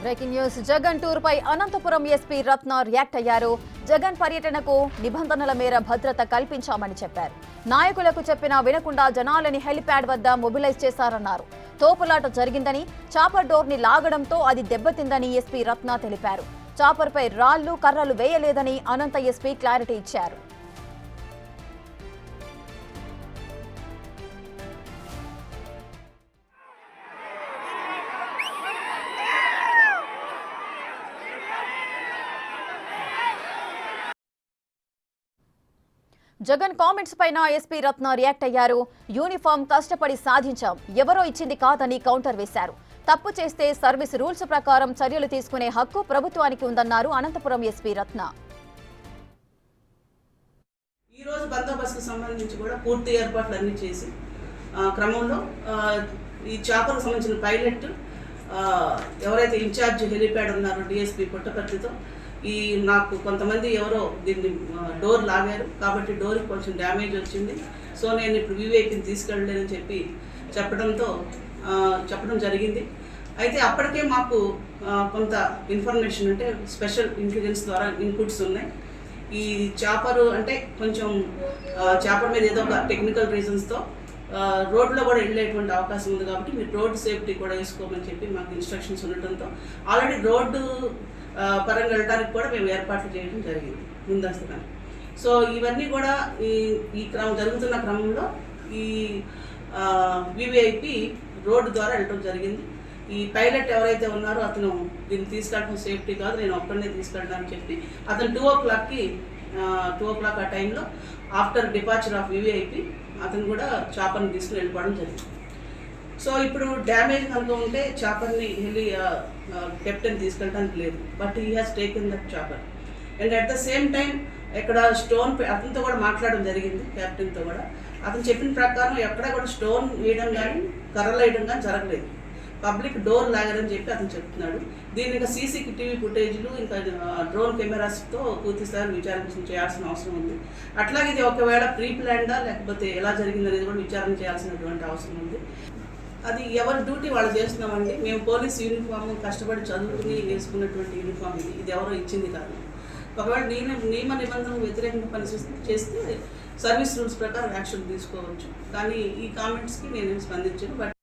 Breaking news. Jagan tour పై Anantapuram SP Ratna react అయ్యారు. జగన్ పర్యటనకు నిబంధనల మేర భద్రత కల్పించామని చెప్పారు. నాయకులకు చెప్పినా వినకుండా జనాలని హెలిప్యాడ్ వద్ద మొబిలైజ్ చేశారన్నారు. తోపులాట జరిగిందని, చాపర్ డోర్ ని లాగడంతో అది దెబ్బతిందని ఎస్పీ రత్న తెలిపారు. చాపర్ పై రాళ్లు కర్రలు వేయలేదని అనంత ఎస్పీ క్లారిటీ ఇచ్చారు. జగన్ కామెంట్స్ పైన ఎస్పీ రత్న రియాక్ట్ అయ్యారు. యూనిఫామ్ కష్టపడి సాధించాం, ఎవరో ఇచ్చింది కాదని కౌంటర్ వేశారు. తప్పు చేస్తే సర్వీస్ రూల్స్ ప్రకారం చర్యలు తీసుకునే హక్కు ప్రభుత్వానికి ఉందన్నారు అనంతపురం ఎస్పీ రత్న. ఈ రోజు బందోబస్తుకు సంబంధించి కూడా పూర్తి ఏర్పాట్లు అన్ని చేసి క్రమంలో ఈ చాపర్కు సంబంధించిన పైలట్ ఎవరైతే ఇన్ఛార్జ్ హెలిప్యాడ్ ఉన్నారో డిఎస్పీ పుట్టపర్తితో నాకు కొంతమంది ఎవరో దీన్ని డోర్ లాగారు కాబట్టి డోర్కి కొంచెం డ్యామేజ్ వచ్చింది, సో నేను ఇప్పుడు వివేక్ని తీసుకెళ్ళలేదని చెప్పడం జరిగింది. అయితే అప్పటికే మాకు కొంత ఇన్ఫర్మేషన్ అంటే స్పెషల్ ఇంటెలిజెన్స్ ద్వారా ఇన్పుట్స్ ఉన్నాయి. ఈ చాపరు అంటే కొంచెం చాపర్ మీద ఏదో ఒక టెక్నికల్ రీజన్స్తో రోడ్లో కూడా వెళ్ళేటువంటి అవకాశం ఉంది కాబట్టి మీరు రోడ్డు సేఫ్టీ కూడా వేసుకోమని చెప్పి మాకు ఇన్స్ట్రక్షన్స్ ఉండటంతో ఆల్రెడీ రోడ్డు పరంగా వెళ్ళడానికి కూడా మేము ఏర్పాట్లు చేయడం జరిగింది ముందస్తుగా. సో ఇవన్నీ కూడా ఈ జరుగుతున్న క్రమంలో ఈ వివిఐపి రోడ్డు ద్వారా వెళ్ళడం జరిగింది. ఈ పైలట్ ఎవరైతే ఉన్నారో అతను దీన్ని తీసుకెళ్ళడం సేఫ్టీ కాదు, నేను ఒక్కడనే తీసుకెళ్ళడానికి చెప్పి అతను 2 o'clock ఆ టైంలో ఆఫ్టర్ డిపార్చర్ ఆఫ్ వివిఐపి అతను కూడా చాపర్ని తీసుకుని వెళ్ళిపోవడం జరిగింది. సో ఇప్పుడు డ్యామేజ్ కనుక ఉంటే చాపర్ని వెళ్ళి కెప్టెన్ తీసుకెళ్ళడానికి లేదు, but he has taken that chopper. And at the same time ఇక్కడ స్టోన్ అతనితో కూడా మాట్లాడడం జరిగింది, కెప్టెన్తో కూడా. అతను చెప్పిన ప్రకారం ఎక్కడ కూడా స్టోన్ వేయడం కానీ కర్రలు వేయడం కానీ జరగలేదు, పబ్లిక్ డోర్ లాగారని చెప్పి అతను చెప్తున్నాడు. దీన్ని ఇంకా సీసీటీవీ ఫుటేజ్లు ఇంకా డ్రోన్ కెమెరాస్తో పూర్తి స్థాయి విచారణ చేయాల్సిన అవసరం ఉంది. అట్లాగే ఇది ఒకవేళ ప్రీ ప్లాన్డా లేకపోతే ఎలా జరిగిందనేది కూడా విచారణ చేయాల్సినటువంటి అవసరం ఉంది. అది ఎవరి డ్యూటీ వాళ్ళు చేస్తున్నామండి. మేము పోలీస్ యూనిఫామ్ కష్టపడి చదువుకుని వేసుకున్నటువంటి యూనిఫామ్ ఇది ఎవరో ఇచ్చింది కాదు. ఒకవేళ నియమ నిబంధనలకు వ్యతిరేకంగా చేస్తే సర్వీస్ రూల్స్ ప్రకారం యాక్షన్ తీసుకోవచ్చు, కానీ ఈ కామెంట్స్కి నేను స్పందించాను. బట్